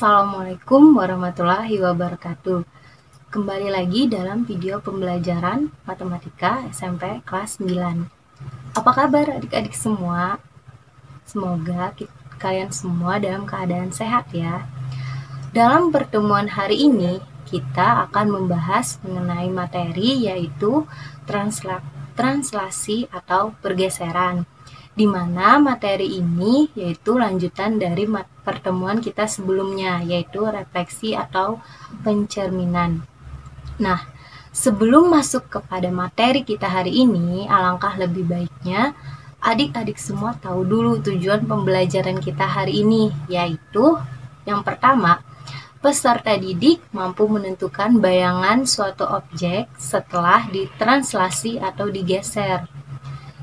Assalamualaikum warahmatullahi wabarakatuh. Kembali lagi dalam video pembelajaran matematika SMP kelas 9. Apa kabar adik-adik semua? Semoga kalian semua dalam keadaan sehat ya. Dalam pertemuan hari ini, kita akan membahas mengenai materi yaitu translasi atau pergeseran, di mana materi ini yaitu lanjutan dari pertemuan kita sebelumnya, yaitu refleksi atau pencerminan. Nah, sebelum masuk kepada materi kita hari ini, alangkah lebih baiknya adik-adik semua tahu dulu tujuan pembelajaran kita hari ini, yaitu yang pertama, peserta didik mampu menentukan bayangan suatu objek setelah ditranslasi atau digeser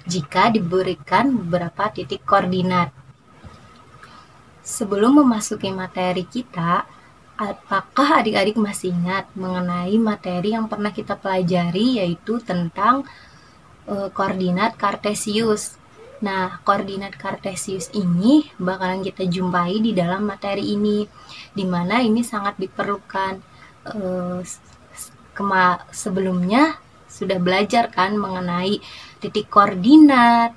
jika diberikan beberapa titik koordinat. Sebelum memasuki materi kita, apakah adik-adik masih ingat mengenai materi yang pernah kita pelajari, yaitu tentang koordinat Kartesius? Nah, koordinat Kartesius ini bakalan kita jumpai di dalam materi ini, di mana ini sangat diperlukan. Sebelumnya sudah belajar kan mengenai titik koordinat,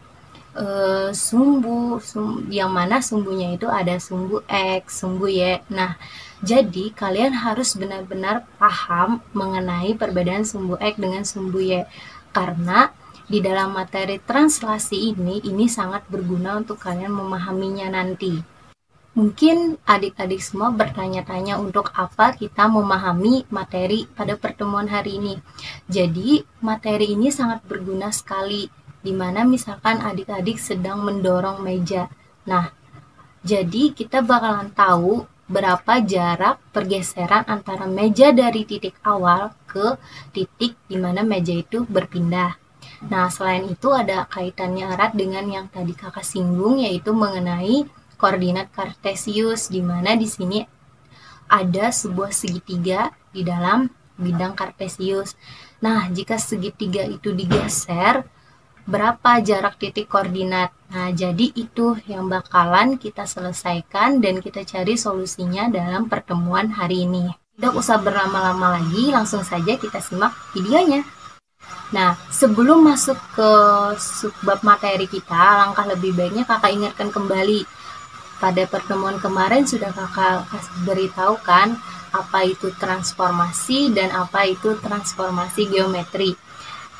sumbu, yang mana sumbunya itu ada sumbu X, sumbu Y. Nah, jadi kalian harus benar-benar paham mengenai perbedaan sumbu X dengan sumbu Y, karena di dalam materi translasi ini sangat berguna untuk kalian memahaminya nanti. Mungkin adik-adik semua bertanya-tanya untuk apa kita memahami materi pada pertemuan hari ini. Jadi, materi ini sangat berguna sekali, di mana misalkan adik-adik sedang mendorong meja. Nah, jadi kita bakalan tahu berapa jarak pergeseran antara meja dari titik awal ke titik di mana meja itu berpindah. Nah, selain itu ada kaitannya erat dengan yang tadi kakak singgung, yaitu mengenai koordinat Kartesius, di mana di sini ada sebuah segitiga di dalam bidang Kartesius. Nah, jika segitiga itu digeser, berapa jarak titik koordinat? Nah, jadi itu yang bakalan kita selesaikan dan kita cari solusinya dalam pertemuan hari ini. Tidak usah berlama-lama lagi, langsung saja kita simak videonya. Nah, sebelum masuk ke subbab materi kita, langkah lebih baiknya kakak ingatkan kembali. Pada pertemuan kemarin sudah kakak beritahukan apa itu transformasi dan apa itu transformasi geometri.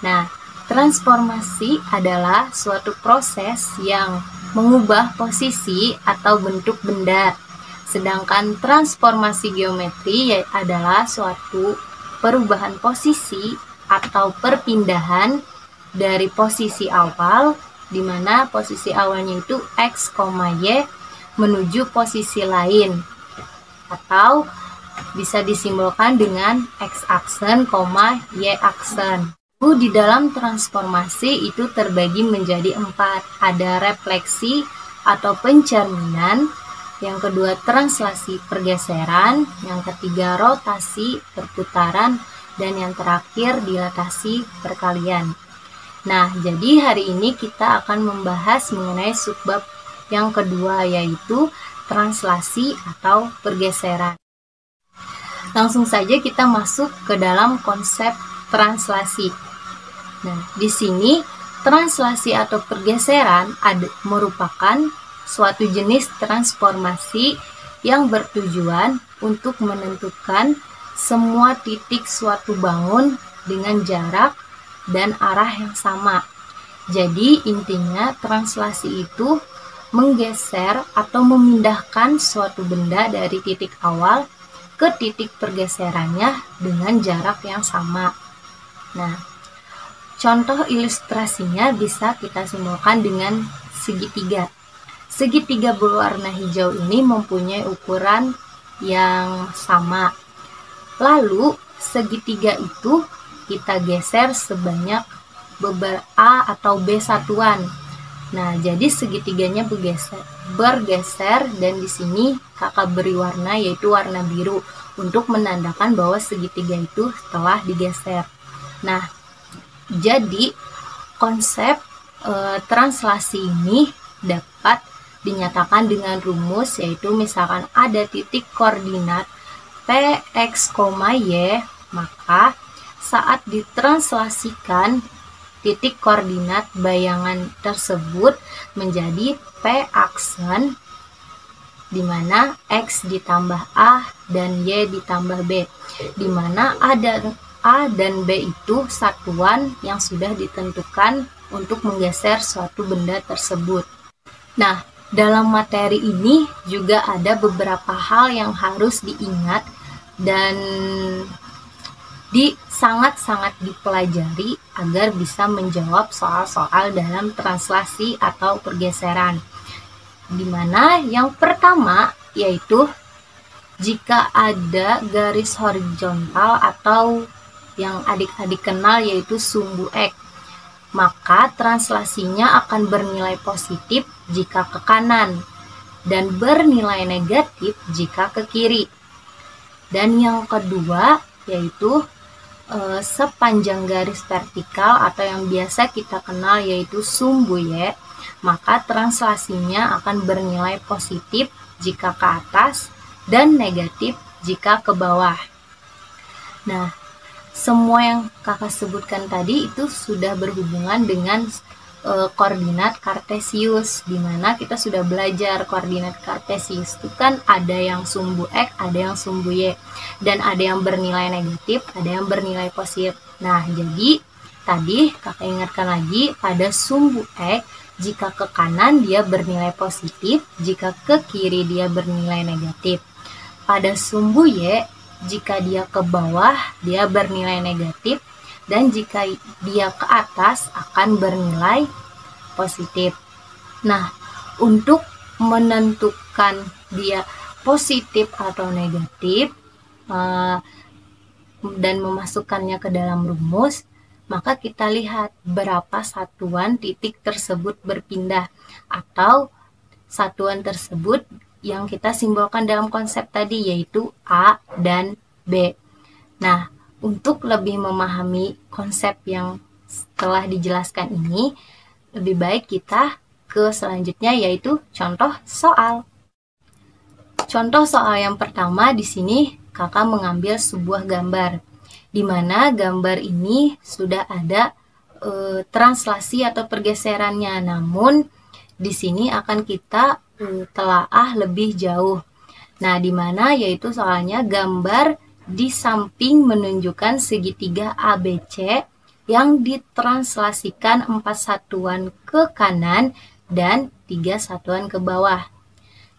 Nah, transformasi adalah suatu proses yang mengubah posisi atau bentuk benda. Sedangkan transformasi geometri adalah suatu perubahan posisi atau perpindahan dari posisi awal, di mana posisi awalnya itu X, Y menuju posisi lain, atau bisa disimbolkan dengan X-aksen, Y aksen. Di dalam transformasi itu terbagi menjadi 4. Ada refleksi atau pencerminan, yang kedua translasi pergeseran, yang ketiga rotasi perputaran, dan yang terakhir dilatasi perkalian. Nah, jadi hari ini kita akan membahas mengenai subbab yang kedua, yaitu translasi atau pergeseran. Langsung saja kita masuk ke dalam konsep translasi. Nah, di sini translasi atau pergeseran merupakan suatu jenis transformasi yang bertujuan untuk menentukan semua titik suatu bangun dengan jarak dan arah yang sama. Jadi intinya translasi itu menggeser atau memindahkan suatu benda dari titik awal ke titik pergeserannya dengan jarak yang sama. Nah, contoh ilustrasinya bisa kita simbolkan dengan segitiga. Segitiga berwarna hijau ini mempunyai ukuran yang sama. Lalu segitiga itu kita geser sebanyak A atau B satuan. Nah, jadi segitiganya bergeser dan di sini kakak beri warna, yaitu warna biru, untuk menandakan bahwa segitiga itu telah digeser. Nah, jadi konsep translasi ini dapat dinyatakan dengan rumus, yaitu misalkan ada titik koordinat Px, Y, maka saat ditranslasikan titik koordinat bayangan tersebut menjadi P aksen, di mana X ditambah A dan Y ditambah B, di mana A dan B itu satuan yang sudah ditentukan untuk menggeser suatu benda tersebut. Nah, dalam materi ini juga ada beberapa hal yang harus diingat dan sangat-sangat dipelajari agar bisa menjawab soal-soal dalam translasi atau pergeseran. Dimana yang pertama yaitu jika ada garis horizontal atau yang adik-adik kenal yaitu sumbu X, maka translasinya akan bernilai positif jika ke kanan dan bernilai negatif jika ke kiri. Dan yang kedua yaitu sepanjang garis vertikal atau yang biasa kita kenal yaitu sumbu Y, maka translasinya akan bernilai positif jika ke atas dan negatif jika ke bawah. Nah, semua yang kakak sebutkan tadi itu sudah berhubungan dengan koordinat kartesius, di mana kita sudah belajar koordinat kartesius itu kan ada yang sumbu X, ada yang sumbu Y, dan ada yang bernilai negatif, ada yang bernilai positif. Nah, jadi tadi kakak ingatkan lagi, pada sumbu X jika ke kanan dia bernilai positif, jika ke kiri dia bernilai negatif. Pada sumbu Y jika dia ke bawah dia bernilai negatif, dan jika dia ke atas akan bernilai positif. Nah, untuk menentukan dia positif atau negatif dan memasukkannya ke dalam rumus, maka kita lihat berapa satuan titik tersebut berpindah atau satuan tersebut yang kita simbolkan dalam konsep tadi yaitu A dan B. Nah, untuk lebih memahami konsep yang telah dijelaskan ini, lebih baik kita ke selanjutnya yaitu contoh soal. Contoh soal yang pertama di sini kakak mengambil sebuah gambar, di mana gambar ini sudah ada translasi atau pergeserannya. Namun di sini akan kita telaah lebih jauh. Nah, di mana yaitu soalnya gambar di samping menunjukkan segitiga ABC yang ditranslasikan 4 satuan ke kanan dan 3 satuan ke bawah.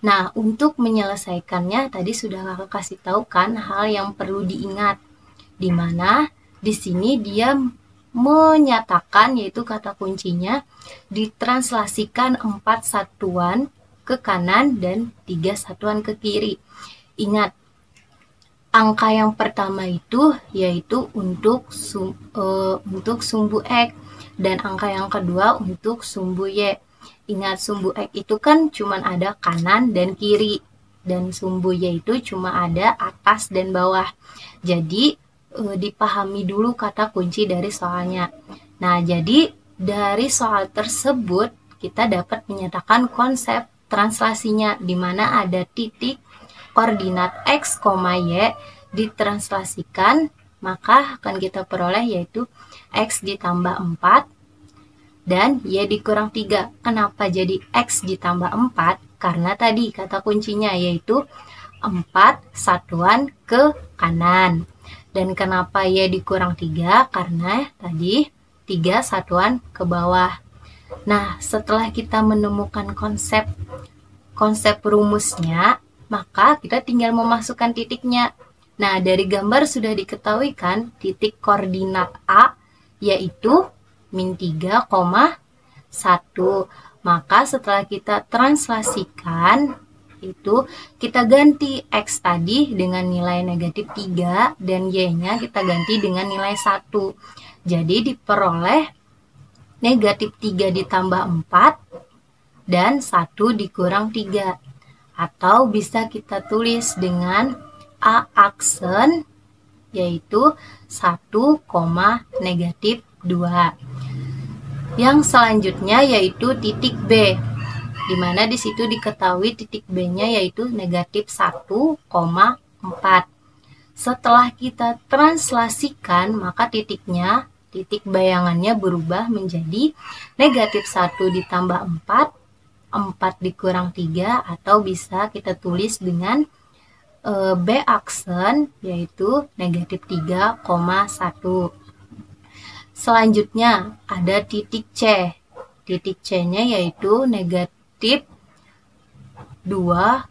Nah, untuk menyelesaikannya tadi sudah kakak kasih tahu kan hal yang perlu diingat, di mana di sini dia menyatakan yaitu kata kuncinya ditranslasikan 4 satuan ke kanan dan 3 satuan ke kiri. Ingat, angka yang pertama itu yaitu untuk sumbu X dan angka yang kedua untuk sumbu Y. Ingat, sumbu X itu kan cuma ada kanan dan kiri, dan sumbu Y itu cuma ada atas dan bawah. Jadi dipahami dulu kata kunci dari soalnya. Nah, jadi dari soal tersebut kita dapat menyatakan konsep translasinya, di mana ada titik koordinat X, Y ditranslasikan, maka akan kita peroleh yaitu X ditambah 4 dan Y dikurang 3. Kenapa jadi X ditambah 4? Karena tadi kata kuncinya yaitu 4 satuan ke kanan. Dan kenapa Y dikurang 3? Karena tadi 3 satuan ke bawah. Nah, setelah kita menemukan konsep rumusnya, maka kita tinggal memasukkan titiknya. Nah, dari gambar sudah diketahui kan titik koordinat A yaitu min 3,1. Maka setelah kita translasikan itu kita ganti X tadi dengan nilai negatif 3 dan Y-nya kita ganti dengan nilai 1. Jadi diperoleh negatif 3 ditambah 4 dan 1 dikurang 3. Atau bisa kita tulis dengan A aksen yaitu 1, negatif 2. Yang selanjutnya yaitu titik B. dimana di situ diketahui titik B-nya yaitu negatif 1,4. Setelah kita translasikan, maka titik bayangannya berubah menjadi negatif 1 ditambah 4, 4 dikurang 3, atau bisa kita tulis dengan B aksen yaitu negatif 3,1. Selanjutnya ada titik C. Titik C-nya yaitu negatif 2,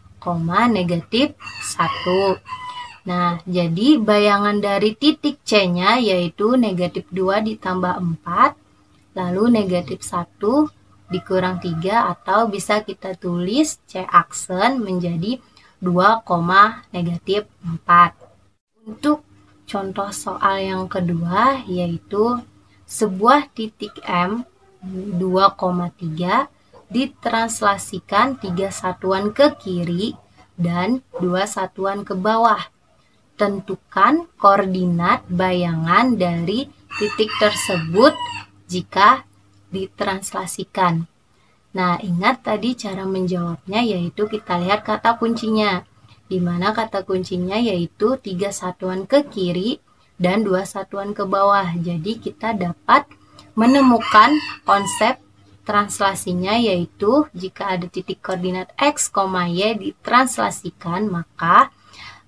negatif 1. Nah, jadi bayangan dari titik C-nya yaitu negatif 2 ditambah 4, lalu negatif 1 dikurang 3, atau bisa kita tulis C aksen menjadi 2, negatif 4. Untuk contoh soal yang kedua yaitu sebuah titik M 2,3 ditranslasikan 3 satuan ke kiri dan 2 satuan ke bawah. Tentukan koordinat bayangan dari titik tersebut jika ditranslasikan. Nah, ingat tadi cara menjawabnya yaitu kita lihat kata kuncinya. Di mana kata kuncinya yaitu 3 satuan ke kiri dan 2 satuan ke bawah. Jadi kita dapat menemukan konsep translasinya yaitu jika ada titik koordinat X, Y ditranslasikan maka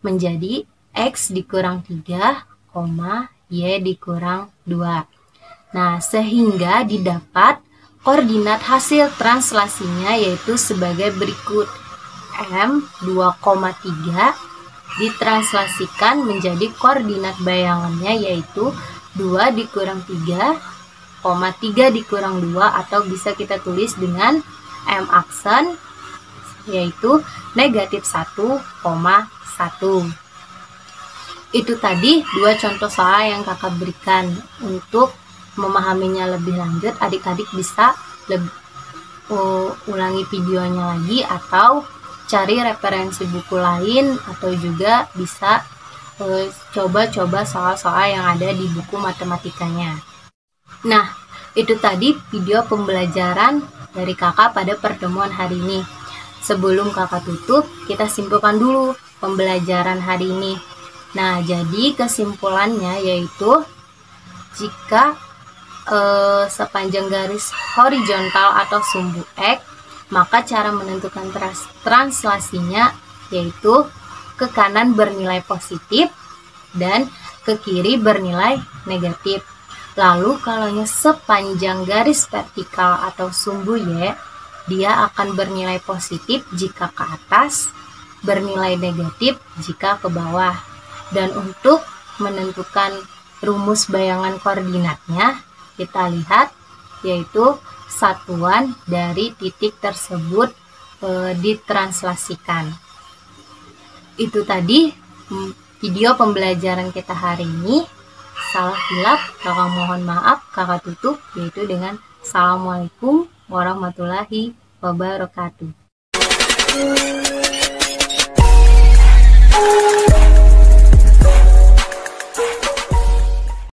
menjadi X dikurang 3, Y dikurang 2. Nah, sehingga didapat koordinat hasil translasinya yaitu sebagai berikut. M 2,3 ditranslasikan menjadi koordinat bayangannya yaitu 2 dikurang 3, 3 dikurang 2, atau bisa kita tulis dengan M aksen yaitu negatif 1,1. Itu tadi 2 contoh soal yang kakak berikan. Untuk memahaminya lebih lanjut, adik-adik bisa ulangi videonya lagi atau cari referensi buku lain, atau juga bisa coba-coba soal-soal yang ada di buku matematikanya. Nah, itu tadi video pembelajaran dari kakak pada pertemuan hari ini. Sebelum kakak tutup, kita simpulkan dulu pembelajaran hari ini. Nah, jadi kesimpulannya yaitu jika sepanjang garis horizontal atau sumbu X, maka cara menentukan translasinya yaitu ke kanan bernilai positif dan ke kiri bernilai negatif. Lalu kalau sepanjang garis vertikal atau sumbu Y, dia akan bernilai positif jika ke atas, bernilai negatif jika ke bawah. Dan untuk menentukan rumus bayangan koordinatnya, kita lihat yaitu satuan dari titik tersebut ditranslasikan. Itu tadi video pembelajaran kita hari ini. Salah hilap, kakak mohon maaf, kakak tutup yaitu dengan Assalamualaikum warahmatullahi wabarakatuh.